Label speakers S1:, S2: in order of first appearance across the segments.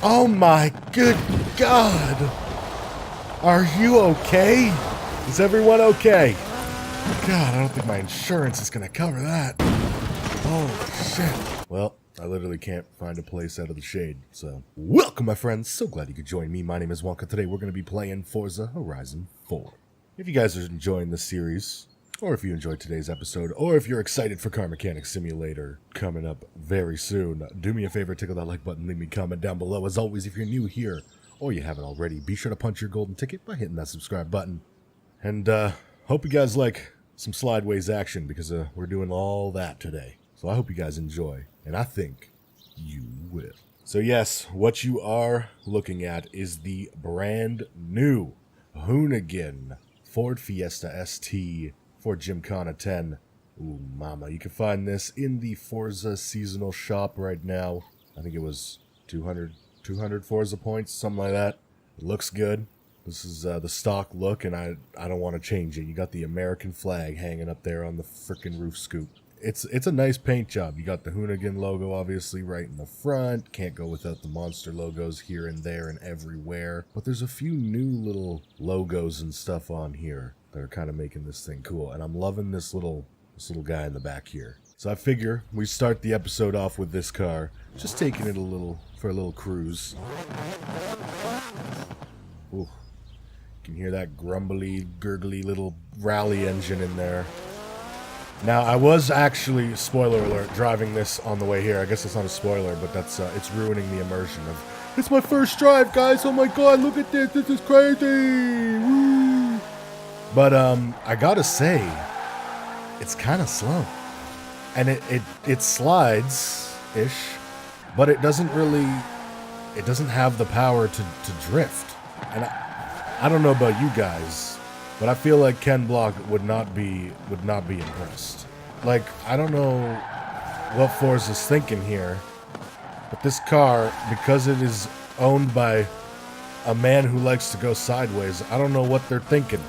S1: Oh my good God! Are you okay? Is everyone okay? God, I don't think my insurance is gonna cover that. Oh shit. Well, I literally can't find a place out of the shade, so. Welcome, my friends. So glad you could join me. My name is Wonka. Today we're gonna be playing Forza Horizon 4. If you guys are enjoying this series, or if you enjoyed today's episode, or if you're excited for Car Mechanic Simulator coming up very soon, do me a favor, tickle that like button, leave me a comment down below. As always, if you're new here, or you haven't already, be sure to punch your golden ticket by hitting that subscribe button. And hope you guys like some slideways action, because we're doing all that today. So I hope you guys enjoy, and I think you will. So yes, what you are looking at is the brand new Hoonigan Ford Fiesta ST for Gymkhana 10. Ooh, mama. You can find this in the Forza seasonal shop right now. I think it was 200 Forza points, something like that. It looks good. This is the stock look, and I don't want to change it. You got the American flag hanging up there on the frickin' roof scoop. It's a nice paint job. You got the Hoonigan logo, obviously, right in the front. Can't go without the monster logos here and there and everywhere. But there's a few new little logos and stuff on here that are kind of making this thing cool. And I'm loving this little guy in the back here. So I figure we start the episode off with this car, just taking it for a little cruise. Ooh. You can hear that grumbly, gurgly little rally engine in there. Now, I was actually, spoiler alert, driving this on the way here. I guess it's not a spoiler, but that's it's ruining the immersion of, it's my first drive, guys! Oh my god, look at this! This is crazy! Woo! But, I gotta say, it's kind of slow. And it slides-ish, but it doesn't have the power to drift. And I don't know about you guys, but I feel like Ken Block would not be impressed. Like, I don't know what Forza's thinking here, but this car, because it is owned by a man who likes to go sideways, I don't know what they're thinking.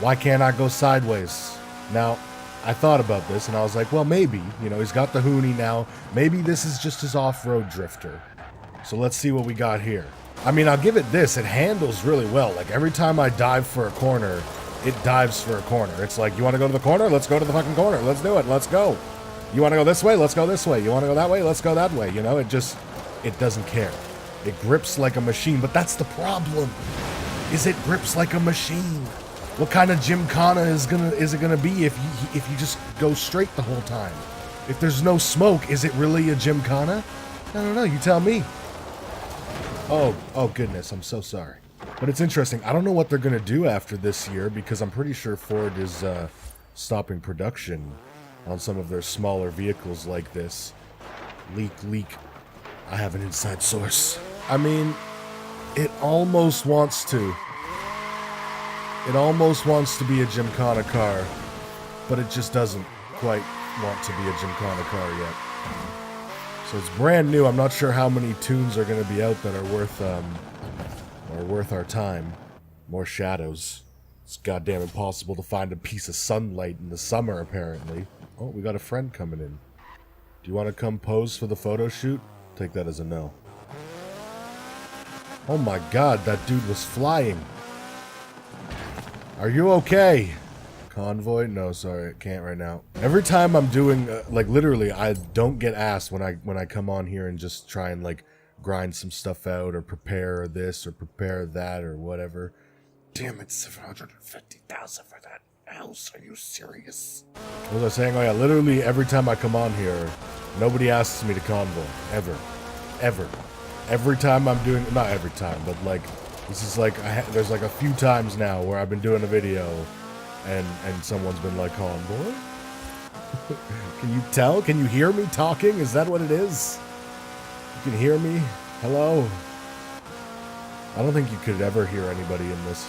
S1: Why can't I go sideways? Now, I thought about this, and I was like, well, maybe, he's got the Hoonie now. Maybe this is just his off-road drifter. So let's see what we got here. I mean, I'll give it this. It handles really well. Like, every time I dive for a corner, it dives for a corner. It's like, you want to go to the corner? Let's go to the fucking corner. Let's do it. Let's go. You want to go this way? Let's go this way. You want to go that way? Let's go that way. It doesn't care. It grips like a machine, but that's the problem. Is it grips like a machine? What kind of Gymkhana is it gonna be if you just go straight the whole time? If there's no smoke, is it really a Gymkhana? I don't know. You tell me. Oh goodness, I'm so sorry. But it's interesting. I don't know what they're going to do after this year, because I'm pretty sure Ford is stopping production on some of their smaller vehicles like this. Leak. I have an inside source. I mean, it almost wants to. It almost wants to be a Gymkhana car, but it just doesn't quite want to be a Gymkhana car yet. So it's brand new. I'm not sure how many tunes are going to be out that are worth our time. More shadows. It's goddamn impossible to find a piece of sunlight in the summer, apparently. Oh, we got a friend coming in. Do you want to come pose for the photo shoot? Take that as a no. Oh my god, that dude was flying. Are you okay? Convoy? No, sorry, I can't right now. Every time I'm doing, like, literally, I don't get asked when I come on here and just try and, like, grind some stuff out or prepare this or prepare that or whatever. Damn it, 750,000 for that house. Are you serious? What was I saying? Oh yeah, literally every time I come on here, nobody asks me to convoy. Ever. Every time I'm doing, not every time, but, like, this is like, there's like a few times now where I've been doing a video and someone's been like, convoy? Can you tell? Can you hear me talking? Is that what it is? You can hear me? Hello? I don't think you could ever hear anybody in this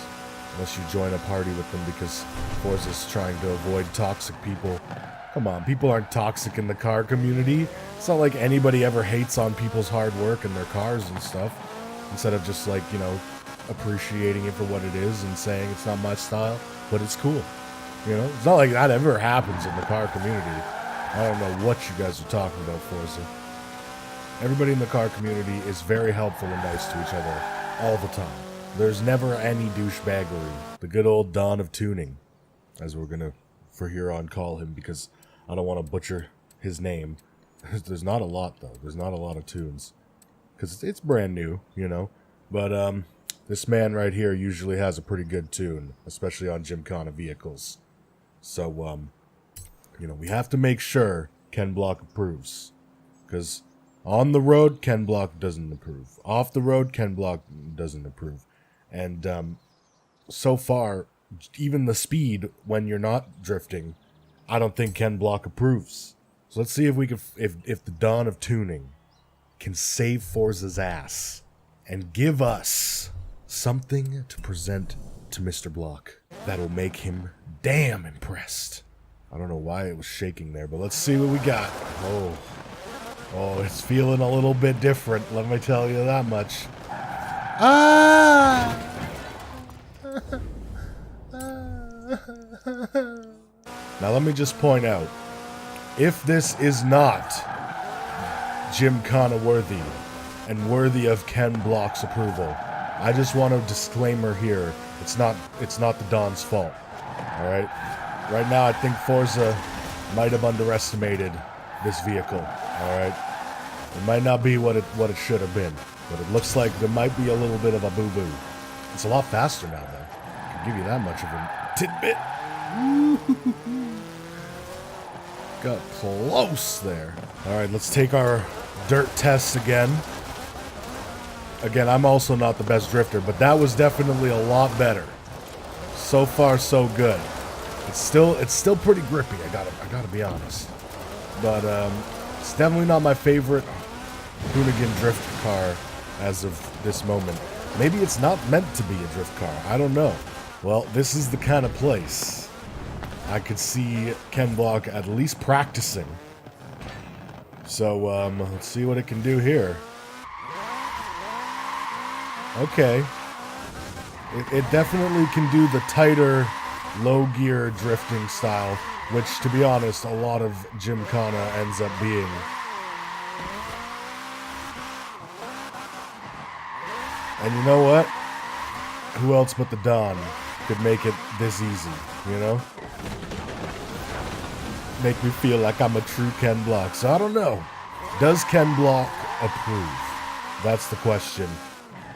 S1: unless you join a party with them, because Forza's trying to avoid toxic people. Come on, people aren't toxic in the car community. It's not like anybody ever hates on people's hard work and their cars and stuff. Instead of just, like, appreciating it for what it is and saying it's not my style, but it's cool. It's not like that ever happens in the car community. I don't know what you guys are talking about, Forza. Everybody in the car community is very helpful and nice to each other all the time. There's never any douchebaggery. The good old Don of tuning, as we're gonna, for here on, call him, because I don't want to butcher his name. There's not a lot, though. There's not a lot of tunes. Because it's brand new, you know. But, this man right here usually has a pretty good tune, especially on Gymkhana vehicles. So, you know, we have to make sure Ken Block approves. Because on the road, Ken Block doesn't approve. Off the road, Ken Block doesn't approve. And, so far, even the speed when you're not drifting, I don't think Ken Block approves. So let's see if we can, if the Dawn of Tuning can save Forza's ass and give us something to present to Mr. Block that'll make him damn impressed. I don't know why it was shaking there, but let's see what we got. Oh, it's feeling a little bit different, let me tell you that much. Ah! Now let me just point out, if this is not Gymkhana worthy and worthy of Ken Block's approval, I just want a disclaimer here. It's not the Don's fault. Alright? Right now I think Forza might have underestimated this vehicle. Alright? It might not be what it should have been. But it looks like there might be a little bit of a boo-boo. It's a lot faster now, though. I can give you that much of a tidbit. Got close there. Alright, let's take our dirt tests again. Again, I'm also not the best drifter, but that was definitely a lot better. So far, so good. It's still pretty grippy, I gotta be honest. But it's definitely not my favorite Hoonigan drift car as of this moment. Maybe it's not meant to be a drift car. I don't know. Well, this is the kind of place I could see Ken Block at least practicing. So, let's see what it can do here. Okay. It definitely can do the tighter, low-gear drifting style, which, to be honest, a lot of Gymkhana ends up being. And you know what? Who else but the Don could make it this easy, you know? Make me feel like I'm a true Ken Block. So I don't know. Does Ken Block approve? That's the question.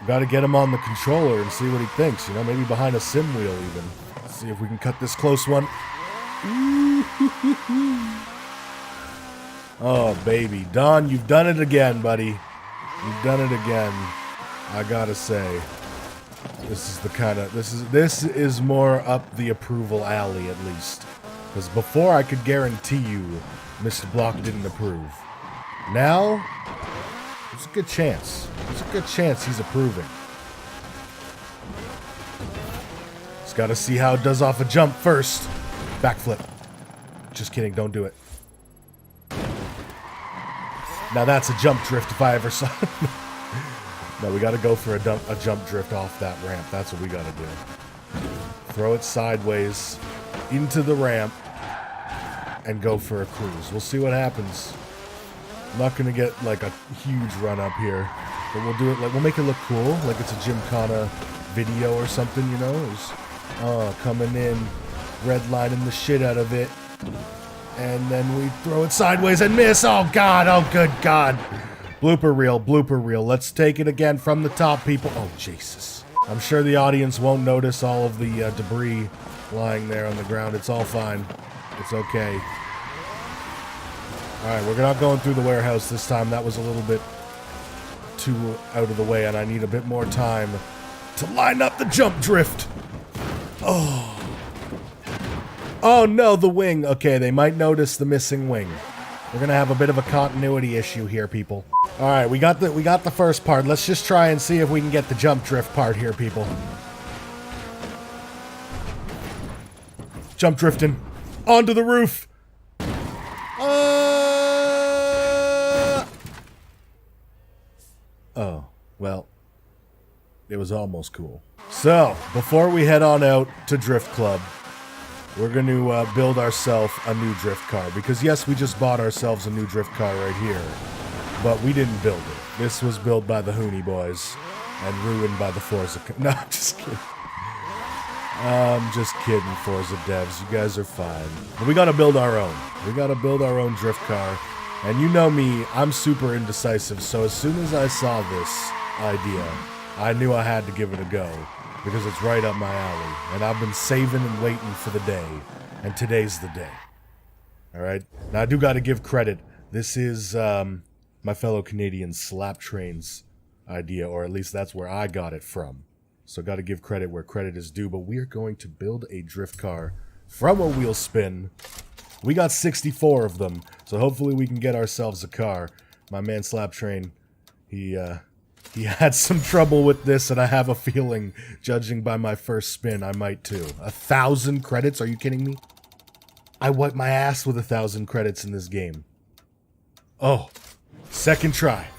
S1: Gotta get him on the controller and see what he thinks, you know? Maybe behind a sim wheel even. Let's see if we can cut this close one. Oh, baby. Don, you've done it again, buddy. You've done it again. I gotta say, this is the kind of, this is more up the approval alley at least. Because before I could guarantee you Mr. Block didn't approve. Now, there's a good chance. There's a good chance he's approving. Just gotta see how it does off a jump first. Backflip. Just kidding, don't do it. Now that's a jump drift if I ever saw it. No, we gotta go for a jump drift off that ramp. That's what we gotta do. Throw it sideways into the ramp and go for a cruise. We'll see what happens. I'm not gonna get like a huge run up here, but we'll do it like, we'll make it look cool, like it's a Gymkhana video or something, you know? Coming in, redlining the shit out of it, and then we throw it sideways and miss. Oh god, oh good god. Blooper reel, blooper reel. Let's take it again from the top, people. Oh, Jesus. I'm sure the audience won't notice all of the debris lying there on the ground. It's all fine. It's okay. Alright, we're not going through the warehouse this time. That was a little bit too out of the way, and I need a bit more time to line up the jump drift. Oh. Oh, no, the wing. Okay, they might notice the missing wing. We're gonna have a bit of a continuity issue here, people. All right, we got the first part. Let's just try and see if we can get the jump drift part here, people. Jump drifting onto the roof. Oh, well, it was almost cool. So, before we head on out to Drift Club, we're going to build ourselves a new drift car. Because yes, we just bought ourselves a new drift car right here. but we didn't build it. This was built by the Hooney boys and ruined by the Forza. No, I'm just kidding. I'm just kidding, Forza devs. You guys are fine. But we gotta build our own. We gotta build our own drift car. And you know me, I'm super indecisive, so as soon as I saw this idea, I knew I had to give it a go, because it's right up my alley. And I've been saving and waiting for the day, and today's the day. Alright? Now I do gotta give credit. This is my fellow Canadian Slap Train's idea, or at least that's where I got it from. So gotta give credit where credit is due, but we are going to build a drift car from a WheelSpin. We got 64 of them, so hopefully we can get ourselves a car. My man Slap Train, he had some trouble with this, and I have a feeling, judging by my first spin, I might too. 1,000 credits? Are you kidding me? I wiped my ass with 1,000 credits in this game. Oh, second try.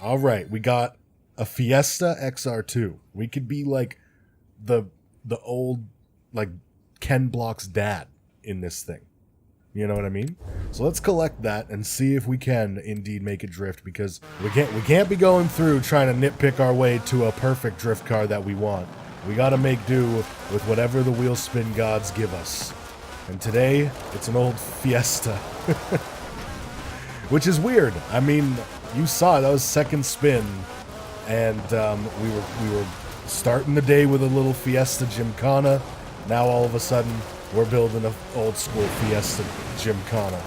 S1: Alright, we got a Fiesta XR2. We could be like the old, like, Ken Block's dad in this thing. You know what I mean? So let's collect that and see if we can indeed make it drift, because we can't be going through trying to nitpick our way to a perfect drift car that we want. We gotta make do with whatever the WheelSpin gods give us. And today, it's an old Fiesta. Which is weird. I mean, you saw it, that was second spin. And we were starting the day with a little Fiesta Gymkhana. Now all of a sudden, we're building an old school Fiesta Gymkhana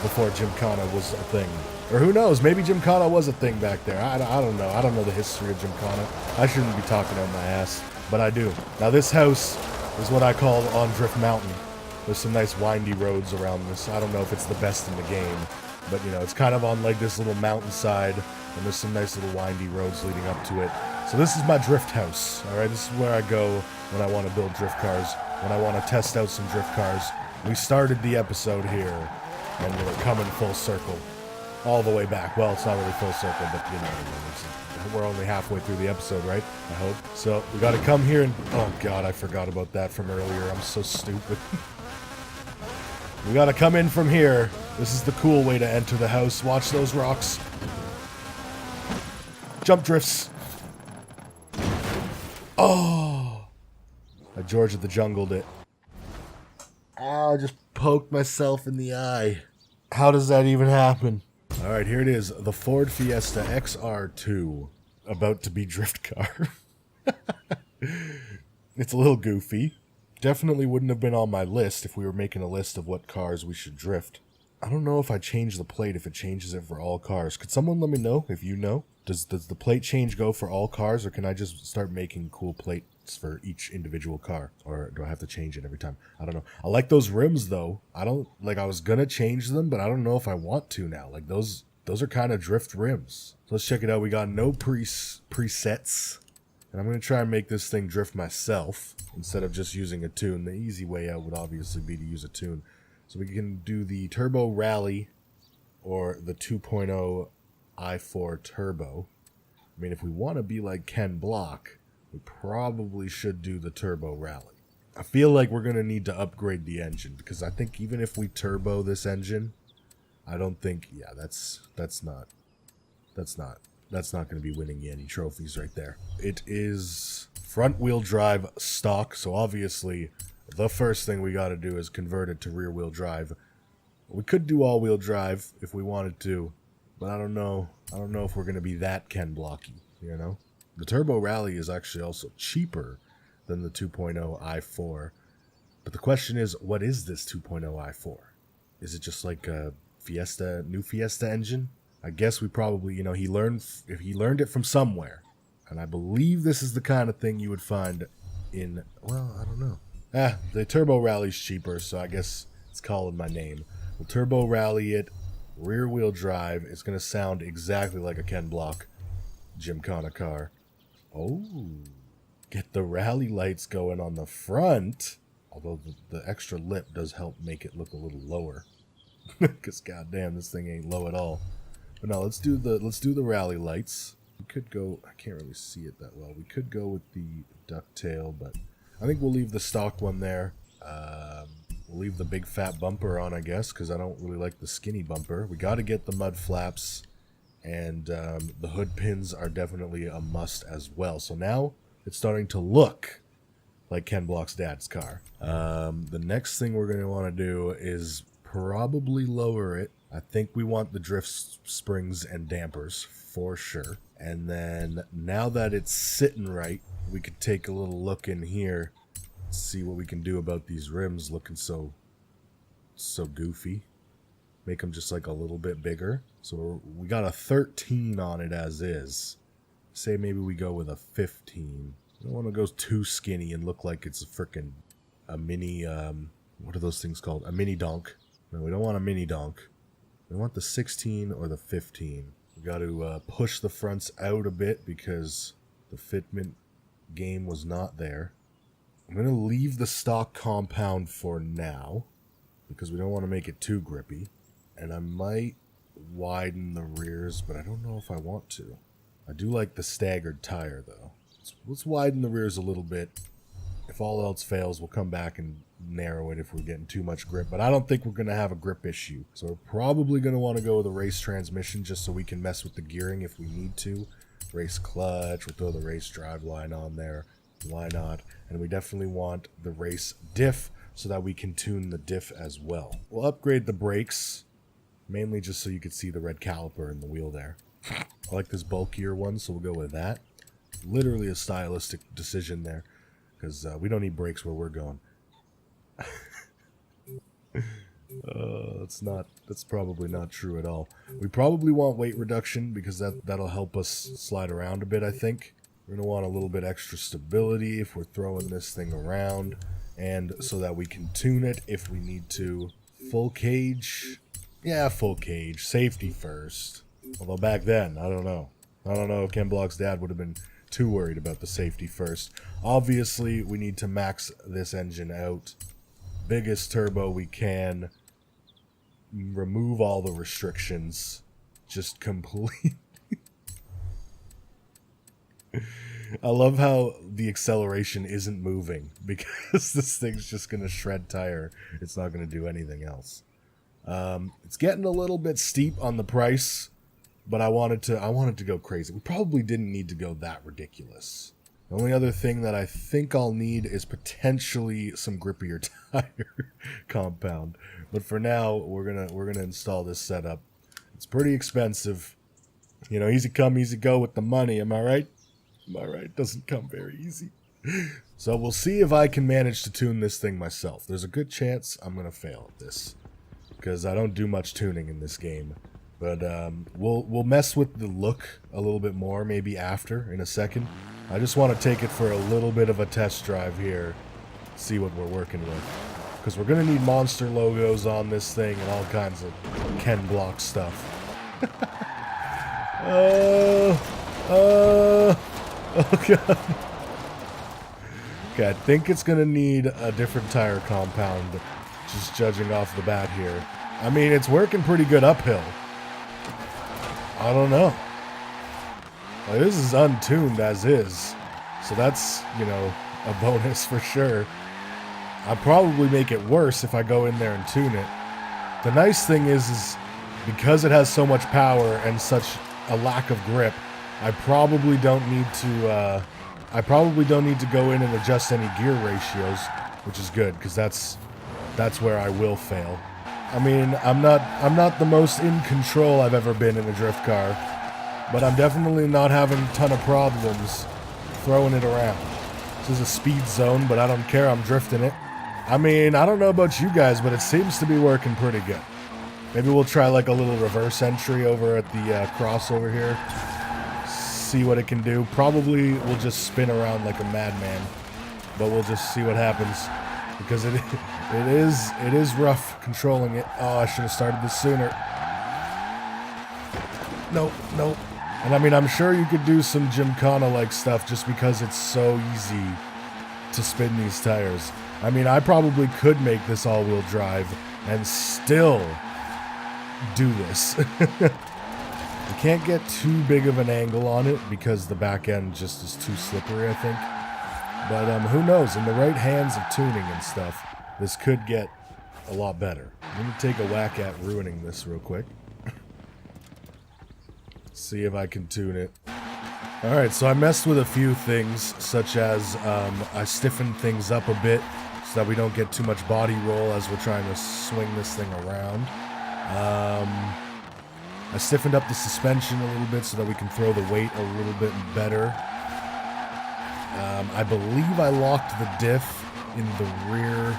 S1: before Gymkhana was a thing. Or who knows, maybe Gymkhana was a thing back there. I don't know. I don't know the history of Gymkhana. I shouldn't be talking out my ass, but I do. Now this house is what I call on Drift Mountain. There's some nice windy roads around this. I don't know if it's the best in the game, but you know, it's kind of on like this little mountainside, and there's some nice little windy roads leading up to it. So this is my drift house, alright? This is where I go when I want to build drift cars, when I want to test out some drift cars. We started the episode here, and we're coming full circle. All the way back. Well, it's not really full circle, but you know, we're only halfway through the episode, right? I hope. So, we gotta come here and... Oh god, I forgot about that from earlier. I'm so stupid. We gotta come in from here. This is the cool way to enter the house. Watch those rocks. Jump drifts. Oh! I George of the Jungled it. Oh, I just poked myself in the eye. How does that even happen? Alright, here it is. The Ford Fiesta XR2. About to be drift car. It's a little goofy. Definitely wouldn't have been on my list if we were making a list of what cars we should drift. I don't know if I change the plate, if it changes it for all cars. Could someone let me know if you know? Does the plate change go for all cars, or can I just start making cool plates for each individual car? Or do I have to change it every time? I don't know. I like those rims, though. I was gonna change them, but I don't know if I want to now. Like, those are kind of drift rims. So let's check it out. We got no presets. And I'm going to try and make this thing drift myself instead of just using a tune. The easy way out would obviously be to use a tune. So we can do the Turbo Rally or the 2.0 i4 Turbo. I mean, if we want to be like Ken Block, we probably should do the Turbo Rally. I feel like we're going to need to upgrade the engine, because I think even if we turbo this engine, I don't think, yeah, that's not going to be winning you any trophies right there. It is front-wheel drive stock, so obviously the first thing we got to do is convert it to rear-wheel drive. We could do all-wheel drive if we wanted to, but I don't know if we're going to be that Ken Blocky, you know? The Turbo Rally is actually also cheaper than the 2.0 i4, but the question is, what is this 2.0 i4? Is it just like a new Fiesta engine? I guess we probably, you know, he learned it from somewhere. And I believe this is the kind of thing you would find in, well, I don't know. The Turbo Rally's cheaper, so I guess it's calling my name. We'll Turbo Rally it, rear wheel drive. It's going to sound exactly like a Ken Block Gymkhana car. Oh, get the rally lights going on the front. Although the extra lip does help make it look a little lower. Because goddamn, this thing ain't low at all. But no, let's do the rally lights. We could go, I can't really see it that well. We could go with the ducktail, but I think we'll leave the stock one there. We'll leave the big fat bumper on, I guess, because I don't really like the skinny bumper. We got to get the mud flaps And the hood pins are definitely a must as well. So now it's starting to look like Ken Block's dad's car. The next thing we're going to want to do is probably lower it. I think we want the drift springs and dampers for sure. And then now that it's sitting right, we could take a little look in here, see what we can do about these rims looking so goofy. Make them just like a little bit bigger. So we got a 13 on it as is. Say maybe we go with a 15. I don't want to go too skinny and look like it's a mini, what are those things called? A mini donk. No, we don't want a mini donk. We want the 16 or the 15. We got to push the fronts out a bit because the fitment game was not there. I'm going to leave the stock compound for now because we don't want to make it too grippy. And I might widen the rears, but I don't know if I want to. I do like the staggered tire, though. Let's widen the rears a little bit. If all else fails, we'll come back and narrow it if we're getting too much grip. But I don't think we're going to have a grip issue. So we're probably going to want to go with a race transmission just so we can mess with the gearing if we need to. Race clutch, we'll throw the race drive line on there. Why not? And we definitely want the race diff so that we can tune the diff as well. We'll upgrade the brakes, mainly just so you can see the red caliper in the wheel there. I like this bulkier one, so we'll go with that. Literally a stylistic decision there, because we don't need brakes where we're going. That's probably not true at all. We probably want weight reduction because that'll help us slide around a bit, I think. We're going to want a little bit extra stability if we're throwing this thing around, and so that we can tune it if we need to. Full cage? Yeah, full cage. Safety first. Although back then, I don't know. I don't know if Ken Block's dad would have been too worried about the safety first. Obviously, we need to max this engine out. Biggest turbo we can. Remove all the restrictions. Just complete. I love how the acceleration isn't moving because this thing's just going to shred tire. It's not going to do anything else. It's getting a little bit steep on the price, but I wanted to go crazy. We probably didn't need to go that ridiculous. The only other thing that I think I'll need is potentially some grippier tire compound. But for now, we're gonna install this setup. It's pretty expensive. You know, easy come, easy go with the money, am I right? Am I right? It doesn't come very easy. So we'll see if I can manage to tune this thing myself. There's a good chance I'm gonna fail at this, because I don't do much tuning in this game. But we'll mess with the look a little bit more, maybe after, in a second. I just want to take it for a little bit of a test drive here, see what we're working with. Because we're going to need monster logos on this thing and all kinds of Ken Block stuff. Oh God. Okay, I think it's going to need a different tire compound, just judging off the bat here. I mean, it's working pretty good uphill. I don't know. Well, this is untuned as is, so that's, you know, a bonus for sure. I'll probably make it worse if I go in there and tune it. The nice thing is because it has so much power and such a lack of grip, I probably don't need to go in and adjust any gear ratios, which is good because that's where I will fail. I mean, I'm not the most in control I've ever been in a drift car, but I'm definitely not having a ton of problems throwing it around. This is a speed zone, but I don't care. I'm drifting it. I mean, I don't know about you guys, but it seems to be working pretty good. Maybe we'll try like a little reverse entry over at the crossover here. See what it can do. Probably we'll just spin around like a madman, but we'll just see what happens. Because it is rough controlling it. Oh, I should have started this sooner. Nope. And I mean, I'm sure you could do some Gymkhana-like stuff just because it's so easy to spin these tires. I mean, I probably could make this all-wheel drive and still do this. You can't get too big of an angle on it because the back end just is too slippery, I think. But who knows? In the right hands of tuning and stuff, this could get a lot better. I'm going to take a whack at ruining this real quick. see if I can tune it. Alright, so I messed with a few things, such as I stiffened things up a bit so that we don't get too much body roll as we're trying to swing this thing around. I stiffened up the suspension a little bit so that we can throw the weight a little bit better. I believe I locked the diff in the rear,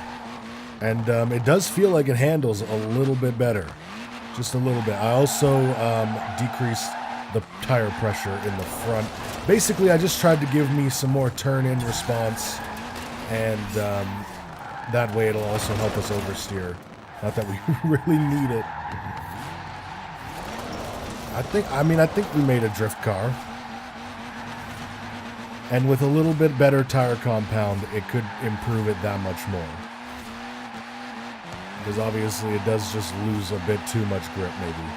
S1: and it does feel like it handles a little bit better. Just a little bit. I also decreased the tire pressure in the front. Basically, I just tried to give me some more turn-in response, and that way it'll also help us oversteer. Not that we really need it. I think we made a drift car. And with a little bit better tire compound, it could improve it that much more. Because obviously it does just lose a bit too much grip, maybe.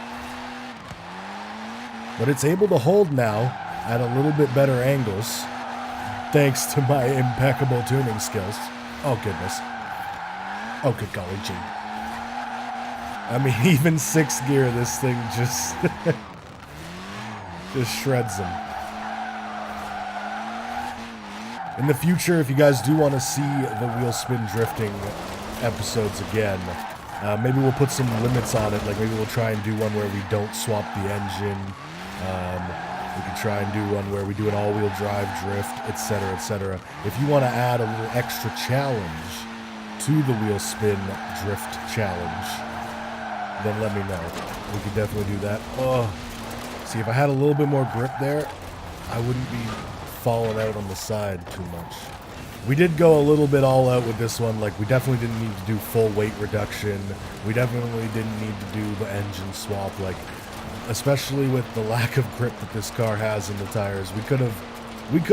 S1: But it's able to hold now at a little bit better angles, thanks to my impeccable tuning skills. Oh, goodness. Oh, good golly gee. I mean, even 6th gear, this thing just just shreds them. In the future, if you guys do want to see the WheelSpin drifting episodes again, maybe we'll put some limits on it. Like maybe we'll try and do one where we don't swap the engine. We could try and do one where we do an all-wheel drive drift, etc., etc. If you want to add a little extra challenge to the WheelSpin drift challenge, then let me know. We could definitely do that. Oh, see, if I had a little bit more grip there, I wouldn't be falling out on the side too much. We did go a little bit all out with this one. Like, we definitely didn't need to do full weight reduction. We definitely didn't need to do the engine swap. Like, especially with the lack of grip that this car has in the tires, we could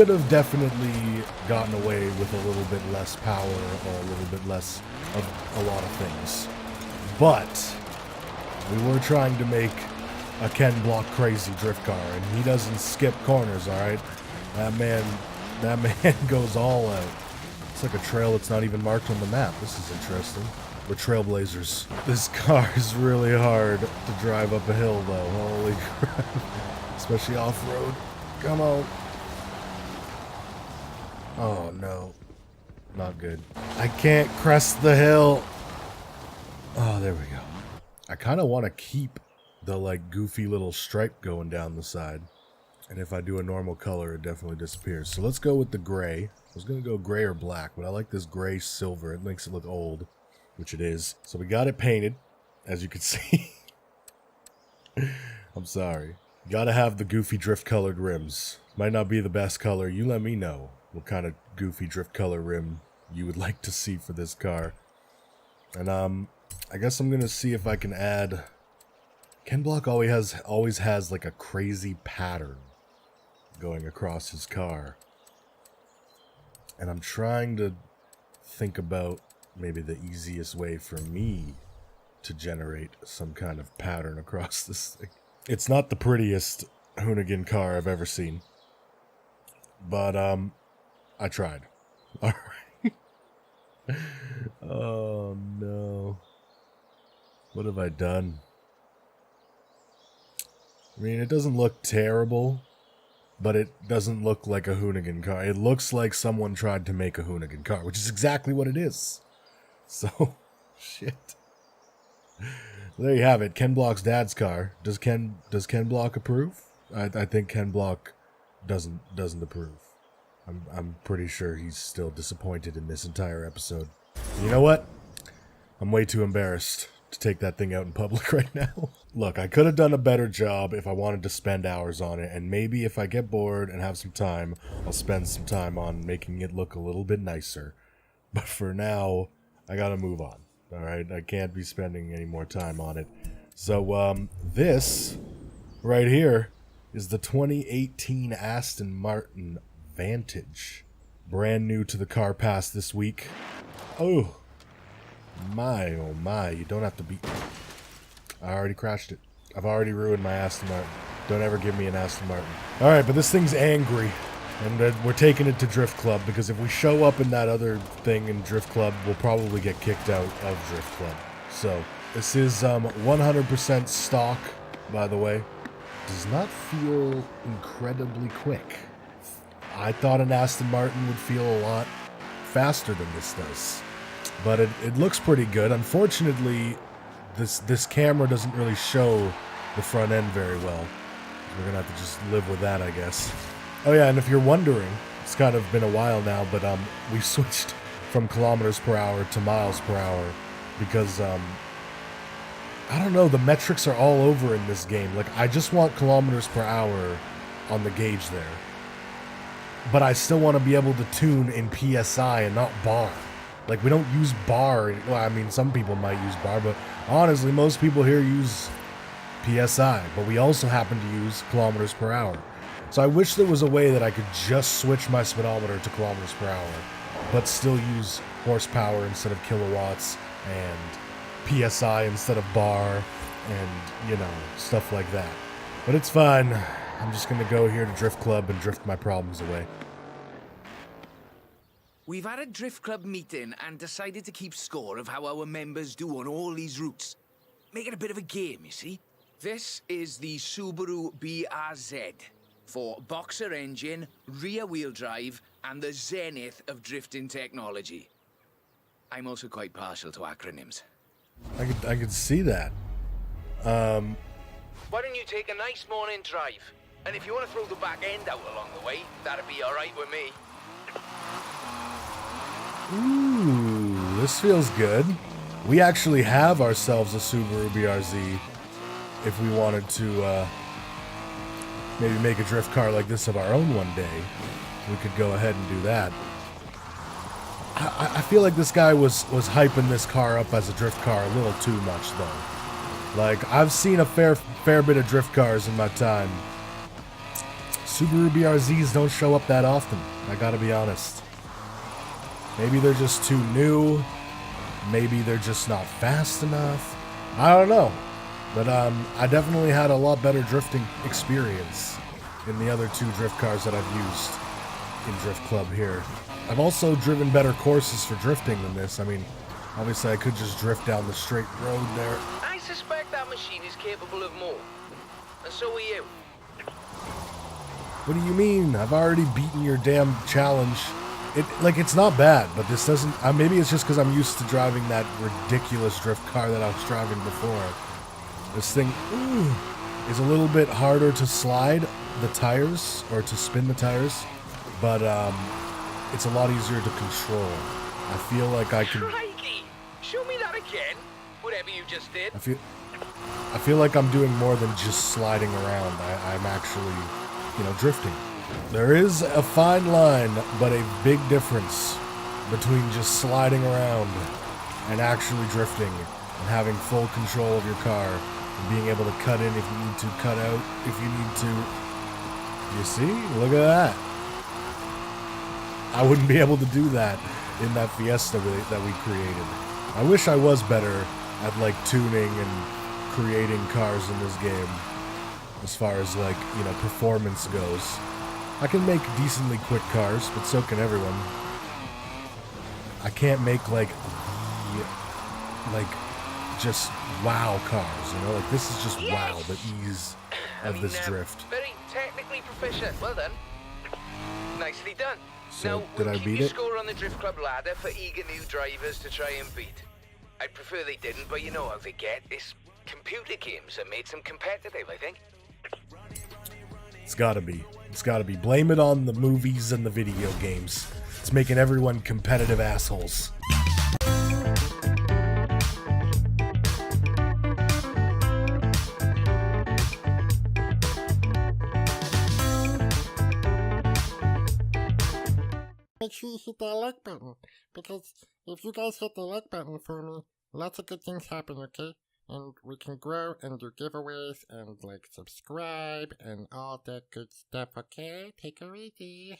S1: have definitely gotten away with a little bit less power or a little bit less of a lot of things. But we were trying to make a Ken Block crazy drift car, and he doesn't skip corners, alright? That man goes all out. It's like a trail that's not even marked on the map. This is interesting. We're trailblazers. This car is really hard to drive up a hill, though. Holy crap. Especially off-road. Come on. Oh, no. Not good. I can't crest the hill. Oh, there we go. I kind of want to keep the, like, goofy little stripe going down the side. And if I do a normal color, it definitely disappears. So let's go with the gray. I was going to go gray or black, but I like this gray silver. It makes it look old, which it is. So we got it painted, as you can see. I'm sorry. You got to have the goofy drift colored rims. Might not be the best color. You let me know what kind of goofy drift color rim you would like to see for this car. And I guess I'm going to see if I can add... Ken Block always has like a crazy pattern going across his car. And I'm trying to think about maybe the easiest way for me to generate some kind of pattern across this thing. It's not the prettiest Hoonigan car I've ever seen. But, I tried. Alright. Oh, no. What have I done? I mean, it doesn't look terrible, but it doesn't look like a Hoonigan car. It looks like someone tried to make a Hoonigan car, which is exactly what it is. So, shit. There you have it. Ken Block's dad's car. Does Ken Block approve? I think Ken Block doesn't approve. I'm pretty sure he's still disappointed in this entire episode. You know what? I'm way too embarrassed to take that thing out in public right now. Look, I could have done a better job if I wanted to spend hours on it, and maybe if I get bored and have some time, I'll spend some time on making it look a little bit nicer. But for now, I gotta move on. Alright, I can't be spending any more time on it. So, this right here is the 2018 Aston Martin Vantage. Brand new to the Car Pass this week. Oh my, you don't have to be... I already crashed it. I've already ruined my Aston Martin. Don't ever give me an Aston Martin. Alright, but this thing's angry. And we're taking it to Drift Club, because if we show up in that other thing in Drift Club, we'll probably get kicked out of Drift Club. So, this is 100% stock, by the way. does not feel incredibly quick. I thought an Aston Martin would feel a lot faster than this does. But it looks pretty good. Unfortunately, this camera doesn't really show the front end very well. We're gonna have to just live with that, I guess. Oh yeah, and if you're wondering, it's kind of been a while now, but we switched from kilometers per hour to miles per hour because I don't know, the metrics are all over in this game. Like, I just want kilometers per hour on the gauge there, but I still want to be able to tune in PSI and not bar. Like, we don't use bar. Well, I mean, some people might use bar, but honestly, most people here use PSI, but we also happen to use kilometers per hour. So I wish there was a way that I could just switch my speedometer to kilometers per hour, but still use horsepower instead of kilowatts, and PSI instead of bar, and, you know, stuff like that. But it's fine. I'm just going to go here to Drift Club and drift my problems away.
S2: We've had a Drift Club meeting and decided to keep score of how our members do on all these routes. Make it a bit of a game, you see. This is the Subaru BRZ for boxer engine, rear wheel drive, and the zenith of drifting technology. I'm also quite partial to acronyms.
S1: I could see that.
S2: Why don't you take a nice morning drive? And if you want to throw the back end out along the way, that'd be alright with me.
S1: Ooh, this feels good. We actually have ourselves a Subaru BRZ if we wanted to maybe make a drift car like this of our own one day. We could go ahead and do that. I feel like this guy was hyping this car up as a drift car a little too much, though. Like, I've seen a fair bit of drift cars in my time. Subaru BRZs don't show up that often, I gotta be honest. Maybe they're just too new. Maybe they're just not fast enough. I don't know. But I definitely had a lot better drifting experience in the other two drift cars that I've used in Drift Club here. I've also driven better courses for drifting than this. I mean, obviously I could just drift down the straight road there.
S2: I suspect that machine is capable of more. And so are you.
S1: What do you mean? I've already beaten your damn challenge. It's not bad, but this doesn't... maybe it's just because I'm used to driving that ridiculous drift car that I was driving before. This thing is a little bit harder to slide the tires, or to spin the tires, but it's a lot easier to control. I feel like I can...
S2: Crikey! Show me that again, whatever you just did.
S1: I feel like I'm doing more than just sliding around. I'm actually, you know, drifting. There is a fine line, but a big difference between just sliding around and actually drifting and having full control of your car and being able to cut in if you need to, cut out if you need to. You see? Look at that. I wouldn't be able to do that in that Fiesta that we created. I wish I was better at, like, tuning and creating cars in this game as far as, like, you know, performance goes. I can make decently quick cars, but so can everyone. I can't make, like just wow cars, you know? Like, this is just wow, the ease of this drift.
S2: Very technically proficient. Well done. Nicely done.
S1: So,
S2: now,
S1: did I beat it?
S2: Score on the Drift Club ladder for eager new drivers to try and beat. I'd prefer they didn't, but you know how they get. It's computer games that made them competitive, I think.
S1: It's gotta be. It's gotta be. Blame it on the movies and the video games. It's making everyone competitive assholes.
S3: Make sure you hit that like button, because if you guys hit the like button for me, lots of good things happen, okay? And we can grow and do giveaways and, like, subscribe and all that good stuff, okay? Take it easy.